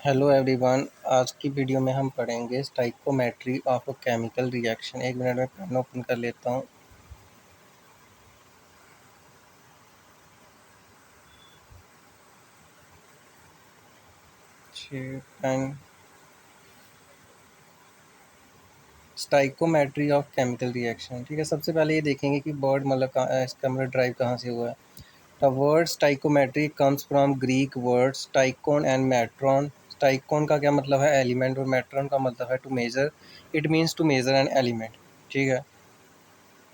Hello everyone. आज की video में हम पढ़ेंगे stoichiometry of a chemical reaction. एक मिनट में पेन ओपन कर लेता हूँ। Pen. Stoichiometry of chemical reaction. ठीक है, सबसे पहले ये देखेंगे कि वर्ड मतलब इसका मतलब ड्राइव कहाँ से हुआ है। The word stoichiometry comes from Greek word stoichion and metron. Stoichion का क्या मतलब है? एलिमेंट। और मेट्रॉन का मतलब है to measure. It means to measure an element. ठीक है,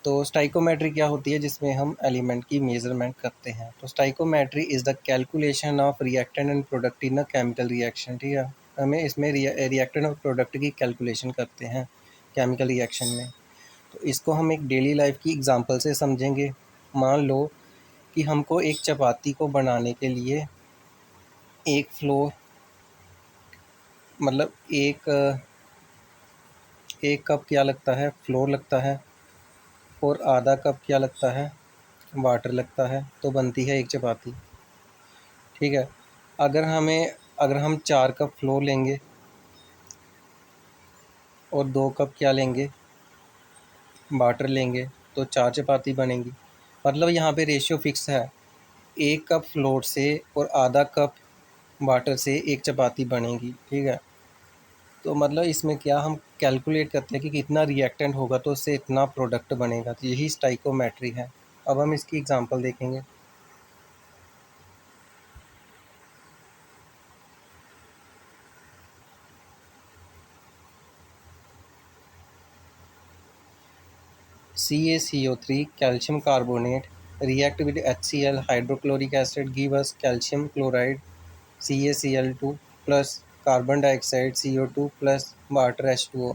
तो स्टाइकोमेट्री क्या होती है? जिसमें हम एलिमेंट की मेजरमेंट करते हैं। तो stoichiometry is the calculation of reactant and product in a chemical reaction. ठीक है, हमें इसमें रिएक्टेंट और प्रोडक्ट की कैलकुलेशन करते हैं केमिकल रिएक्शन में। तो इसको हम एक डेली लाइफ की एग्जांपल से समझेंगे। मान लो कि हमको एक चपाती को बनाने के लिए एक फ्लोर मतलब एक कप क्या लगता है? फ्लोर लगता है। और आधा कप क्या लगता है? वाटर लगता है। तो बनती है एक चपाती। ठीक है, अगर हम 4 कप फ्लोर लेंगे और 2 कप क्या लेंगे? वाटर लेंगे, तो 4 चपाती बनेंगी। मतलब यहाँ पे रेशियो फिक्स है, 1 कप फ्लोर से और आधा कप वाटर से एक चपाती बनेगी। ठीक है, तो मतलब इसमें क्या हम कैलकुलेट करते हैं कि कितना रिएक्टेंट होगा तो उससे इतना प्रोडक्ट बनेगा। तो यही स्टाइकोमेट्री है। अब हम इसकी एग्जांपल देखेंगे। CaCO3 calcium carbonate react with HCl hydrochloric acid give us calcium chloride CaCl2 plus carbon dioxide CO2 plus water H2O।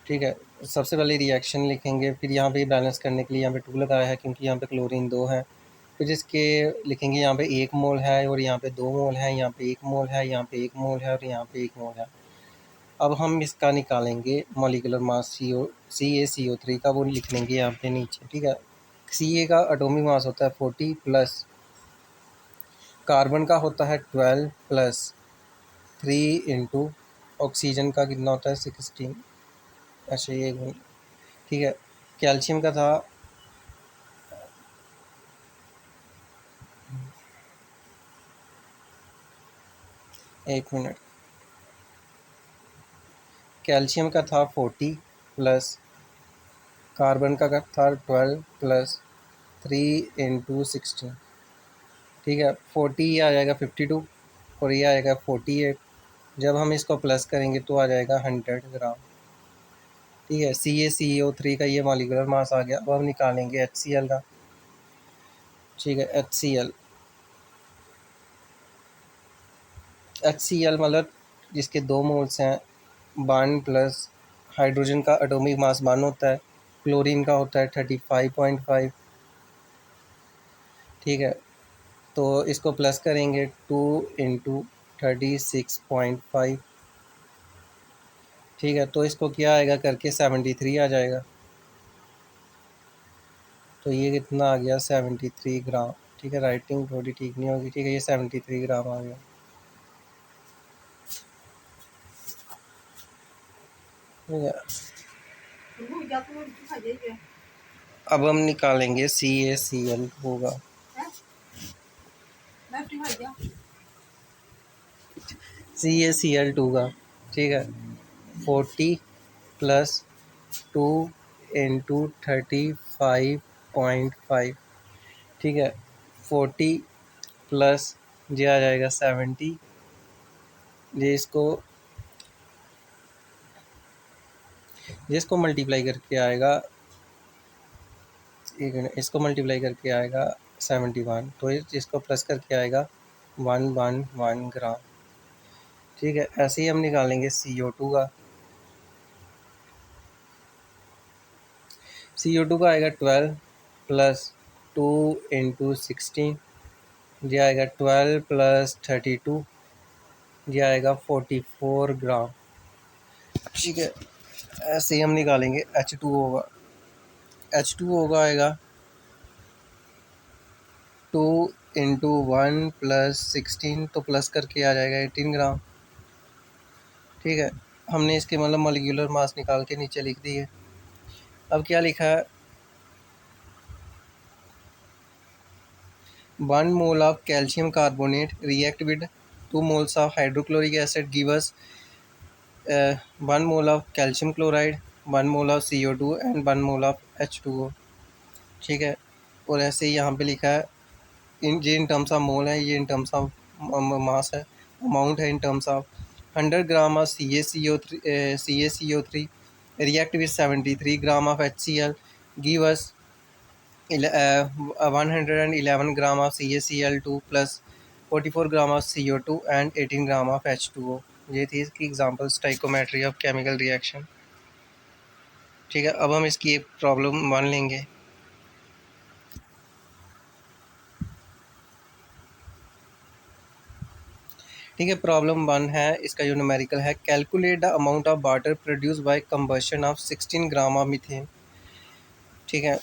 ठीक है, सबसे पहले रिएक्शन लिखेंगे, फिर यहाँ पे बैलेंस करने के लिए यहाँ पे 2 लगाया है क्योंकि यहाँ पे क्लोरीन 2 है। फिर इसके लिखेंगे यहाँ पे 1 मोल है और यहाँ पे 2 मोल है, यहाँ पे 1 मोल है, यहाँ पे 1 मोल है और यहाँ पे 1 मोल है। अब हम इसका निकालेंगे मॉलिक्यूलर मास CaCO3 का, वो लिख लेंगे यहाँ पे नीचे। ठीक है, Ca का एटॉमिक मास होता है 40 प्लस, कार्बन का होता है 12 प्लस 3 इंटू ऑक्सीजन का कितना होता है 16। अच्छा ये ठीक है, कैल्शियम का था 1 मिनट, कैल्शियम का था 40 प्लस, कार्बन का था 12 प्लस 3 इंटू 16। ठीक है, 40 ये आ जाएगा 52 और ये आएगा 48। जब हम इसको प्लस करेंगे तो आ जाएगा 100 ग्राम। ठीक है, CaCO3 का ये मॉलिक्यूलर मास आ गया। अब हम निकालेंगे HCl का। ठीक है, HCl मतलब जिसके 2 मोल्स हैं, 1 प्लस हाइड्रोजन का एटॉमिक मास 1 होता है, क्लोरीन का होता है 35.5। ठीक है, तो इसको प्लस करेंगे 2 इंटू 36.5। ठीक है, तो इसको क्या आएगा करके 73 आ जाएगा। तो ये कितना आ गया? 73 ग्राम। ठीक है, राइटिंग थोड़ी ठीक नहीं होगी। ठीक है, ये 73 ग्राम आ गया। ठीक है, अब हम निकालेंगे CaCl होगा CaCl2 का। ठीक है, 40 प्लस 2 इंटू 35.5। ठीक है, 40 प्लस ये आ जाएगा 70। ये इसको मल्टीप्लाई करके आएगा, इसको मल्टीप्लाई करके आएगा 71। तो इसको प्लस करके आएगा 111 ग्राम। ठीक है, ऐसे ही हम निकालेंगे CO2 का। CO2 का आएगा 12 प्लस 2 इंटू 16। ये आएगा 12 प्लस 32। ये आएगा 44 ग्राम। ठीक है, ऐसे ही हम निकालेंगे H2O का। H2O का आएगा 2 इंटू 1 प्लस 16, तो प्लस करके आ जाएगा 18 ग्राम। ठीक है, हमने इसके मतलब मॉलिक्यूलर मास निकाल के नीचे लिख दी है। अब क्या लिखा है, 1 mole of calcium carbonate react with 2 moles of hydrochloric acid give us 1 mole of calcium chloride, 1 mole of CO2 and 1 mole of H2O। ठीक है, और ऐसे ही यहाँ पे लिखा है इन टर्म्स ऑफ मोल है, ये इन टर्म्स ऑफ मास है, अमाउंट है in terms of 100 gram of CaCO3 react with 73 gram of HCl give us 111 gram of CaCl2 plus 44 gram of CO2 and 18 gram of H2O। ये थी इसकी example stoichiometry of chemical reaction. ठीक है, अब हम इसकी एक प्रॉब्लम 1 लेंगे। ठीक है, प्रॉब्लम 1 है, इसका जो न्यूमेरिकल है, calculate the amount of water produce by combustion of 16 gram of methane. ठीक है,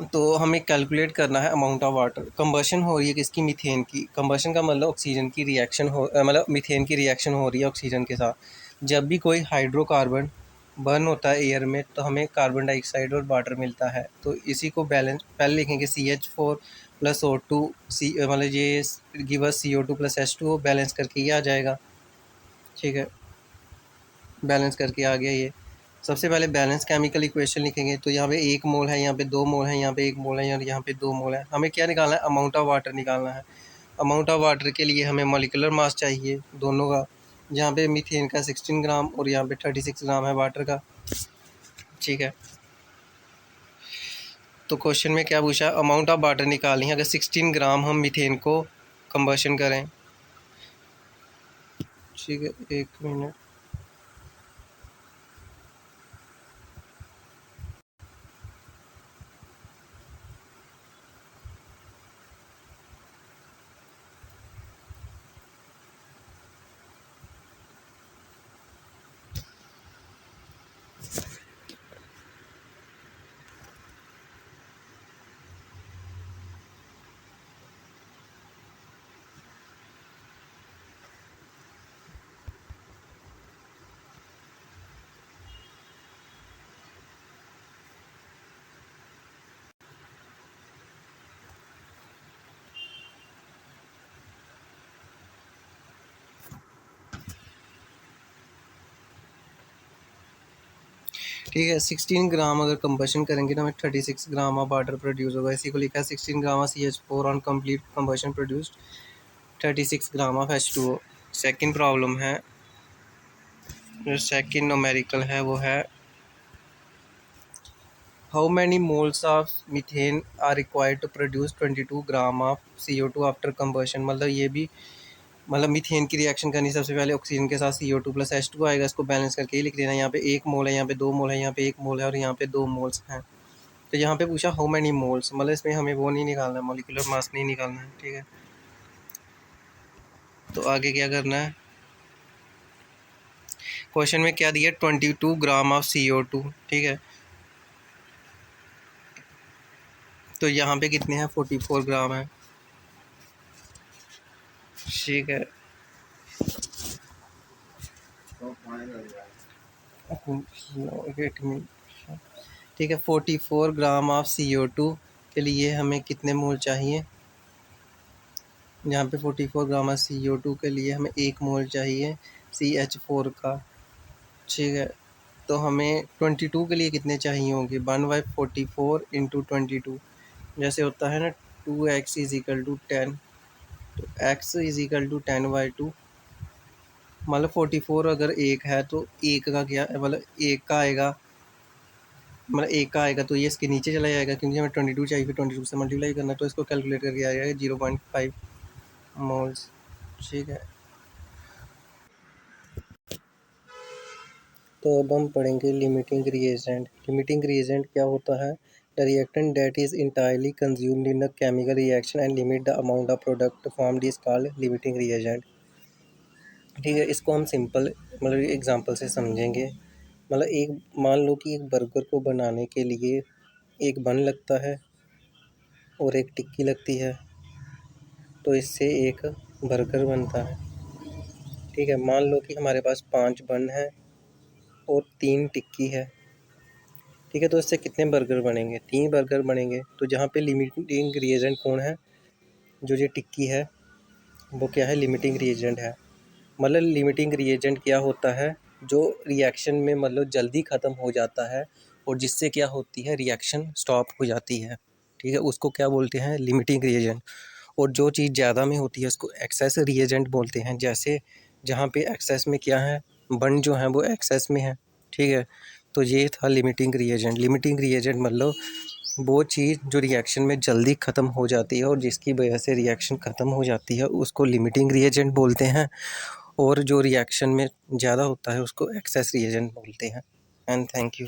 तो हमें कैलकुलेट करना है अमाउंट ऑफ वाटर। कंबशन हो रही है किसकी, मीथेन की। कंबशन का मतलब ऑक्सीजन की रिएक्शन हो, मतलब मीथेन की रिएक्शन हो रही है ऑक्सीजन के साथ। जब भी कोई हाइड्रोकार्बन बर्न होता है एयर में तो हमें कार्बन डाइऑक्साइड और वाटर मिलता है। तो इसी को बैलेंस पहले लिखेंगे CH4 प्लस O2 मतलब ये give us CO2 plus H2O, balance करके ये आ जाएगा। ठीक है, बैलेंस करके आ गया ये। सबसे पहले बैलेंस केमिकल इक्वेशन लिखेंगे, तो यहाँ पे 1 मोल है, यहाँ पे 2 मोल है, यहाँ पे 1 मोल है और यहाँ पे 2 मोल है। हमें क्या निकालना है, अमाउंट ऑफ वाटर निकालना है। अमाउंट ऑफ वाटर के लिए हमें मॉलिक्यूलर मास चाहिए दोनों का, जहाँ पे मीथेन का 16 ग्राम और यहाँ पे 36 ग्राम है वाटर का। ठीक है, तो क्वेश्चन में क्या पूछा, अमाउंट ऑफ वाटर निकालनी है अगर 16 ग्राम हम मीथेन को कंबशन करें। ठीक है, 1 मिनट। ठीक है, 16 ग्राम अगर कंबशन करेंगे तो हमें 36 ग्राम ऑफ वाटर प्रोड्यूस होगा। इसी को लिखा है 16 gram of CH4 on complete combustion produced 36 gram of H2O। Second problem है, जो सेकंड न्यूमेरिकल है वो है, how many moles of methane are required to produce 22 gram of CO2 after combustion. मतलब ये भी, मतलब मीथेन की रिएक्शन करनी, सबसे पहले ऑक्सीजन के साथ CO2 प्लस H2 आएगा, इसको बैलेंस करके ही लिख लेना। यहाँ पे 1 मोल है, यहाँ पे 2 मोल है, यहाँ पे 1 मोल है और यहाँ पे 2 मोल्स हैं। तो यहाँ पे पूछा हाउ मैनी मोल्स, मतलब इसमें हमें वो नहीं निकालना है, मॉलिक्यूलर मास नहीं निकालना है। ठीक है, तो आगे क्या करना है, क्वेश्चन में क्या दिया, 22 ग्राम ऑफ CO2। ठीक है, तो यहाँ पे कितने हैं, 44 ग्राम है। ठीक है, ठीक है, 44 ग्राम ऑफ CO2 के लिए हमें कितने मोल चाहिए, यहाँ पे 44 ग्राम ऑफ CO2 के लिए हमें 1 मोल चाहिए CH4 का। ठीक है, तो हमें 22 के लिए कितने चाहिए होंगे, 1/44 इंटू 22, जैसे होता है ना 2x इज इक्वल टू 10, तो x इज इक्वल टू 10/2। मतलब 44 अगर एक है तो एक का क्या, मतलब एक का आएगा, मतलब एक का आएगा तो ये इसके नीचे चला जाएगा, क्योंकि हमें 22 चाहिए, फिर 22 से मल्टीप्लाई करना है, तो इसको कैलकुलेट करके आ जाएगा 0.5 मोल्स। ठीक है, तो अब हम पढ़ेंगे लिमिटिंग रिएजेंट। लिमिटिंग रिएजेंट क्या होता है, the reactant that is entirely consumed in the chemical reaction and limit the amount of product formed is called limiting reagent. ठीक है, इसको हम सिंपल मतलब एग्जांपल से समझेंगे। मतलब एक, मान लो कि एक बर्गर को बनाने के लिए एक बन लगता है और एक टिक्की लगती है, तो इससे एक बर्गर बनता है। ठीक है, मान लो कि हमारे पास 5 बन है और 3 टिक्की है। ठीक है, तो इससे कितने बर्गर बनेंगे? 3 बर्गर बनेंगे। तो जहाँ पे लिमिटिंग रिएजेंट कौन है? जो ये टिक्की है वो क्या है? लिमिटिंग रिएजेंट है। मतलब लिमिटिंग रिएजेंट क्या होता है? जो रिएक्शन में मतलब जल्दी ख़त्म हो जाता है और जिससे क्या होती है, रिएक्शन स्टॉप हो जाती है। ठीक है, उसको क्या बोलते हैं? Limiting reagent. और जो चीज़ ज़्यादा में होती है उसको एक्सेस रिएजेंट बोलते हैं। जैसे जहाँ पे एक्सेस में क्या है, बन जो है वो एक्सेस में है। ठीक है, तो ये था लिमिटिंग रिएजेंट। लिमिटिंग रिएजेंट मतलब वो चीज़ जो रिएक्शन में जल्दी ख़त्म हो जाती है और जिसकी वजह से रिएक्शन ख़त्म हो जाती है उसको लिमिटिंग रिएजेंट बोलते हैं। और जो रिएक्शन में ज़्यादा होता है उसको एक्सेस रिएजेंट बोलते हैं। And thank you.